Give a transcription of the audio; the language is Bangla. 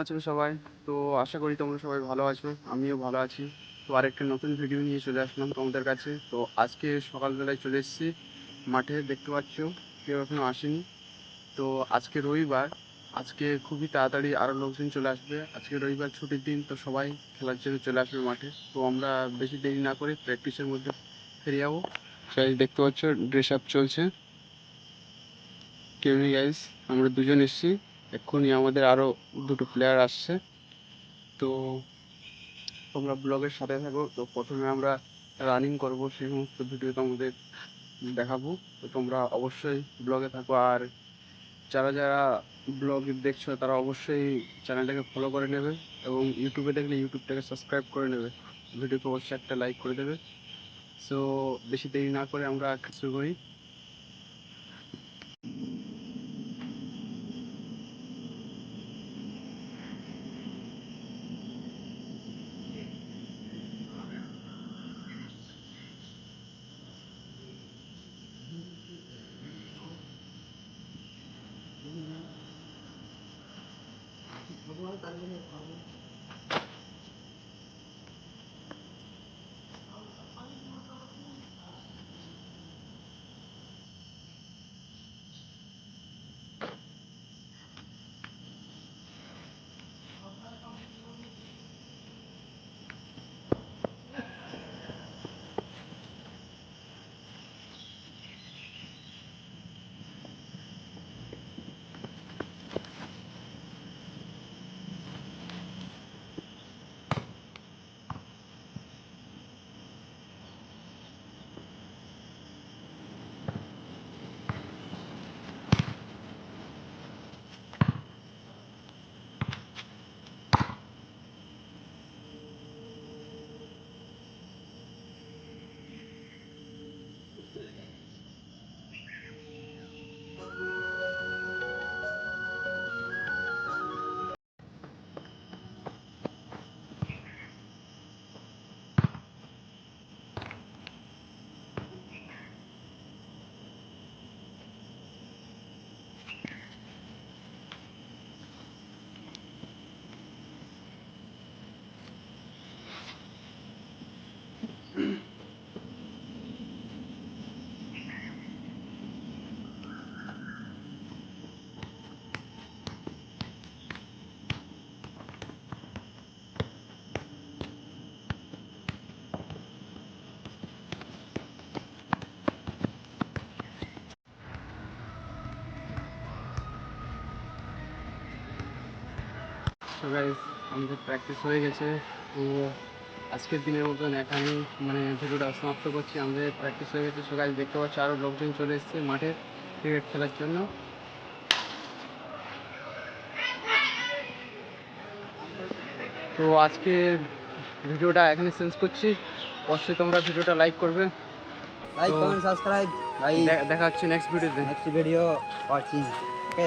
আছো সবাই? তো আশা করি তোমরা সবাই ভালো আছো, আমিও ভালো আছি। তো আরেকটা নতুন ভিডিও নিয়ে চলে আসলাম তোমাদের কাছে। তো আজকে সকালবেলায় চলে এসেছি মাঠে, দেখতে পাচ্ছ কেউ এখনো আসেনি। তো আজকে রবিবার, আজকে খুবই তাড়াতাড়ি আরও লোকজন চলে আসবে। আজকে রবিবার ছুটির দিন, তো সবাই খেলার জন্য চলে আসবে মাঠে। তো আমরা বেশি দেরি না করে প্র্যাকটিসের মধ্যে ফিরে যাবো। গাইস দেখতে পাচ্ছ ড্রেস আপ চলছে। কেউ নেই গাইস, আমরা দুজন এসেছি, এক্ষুনি আমাদের আরও দুটো প্লেয়ার আসছে। তো তোমরা ব্লগের সাথে থাকো। তো প্রথমে আমরা রানিং করব, সেই সমস্ত ভিডিও তোমাদের দেখাবো। তো তোমরা অবশ্যই ব্লগে থাকো, আর যারা যারা ব্লগ দেখছো তারা অবশ্যই চ্যানেলটাকে ফলো করে নেবে, এবং ইউটিউবে দেখলে ইউটিউবটাকে সাবস্ক্রাইব করে নেবে, ভিডিওকে অবশ্যই একটা লাইক করে দেবে। সো বেশি দেরি না করে আমরা শুরু করি। তো গাইস, আমাদের প্র্যাকটিস হয়ে গেছে। তো আজকের দিনের মতন এখানে ভিডিওটা সমাপ্ত করছি। আমাদের প্র্যাকটিস হয়ে গেছে। সো গাইস দেখতে পাচ্ছি আরও লোকজন চলে এসেছে মাঠে ক্রিকেট খেলার জন্য। তো আজকে ভিডিওটা এখানে শেষ করছি। অবশ্যই তোমরা ভিডিওটা লাইক করবে, লাইক কমেন্ট সাবস্ক্রাইব ভাই। দেখা হচ্ছে নেক্সট ভিডিওতে। Next video watching.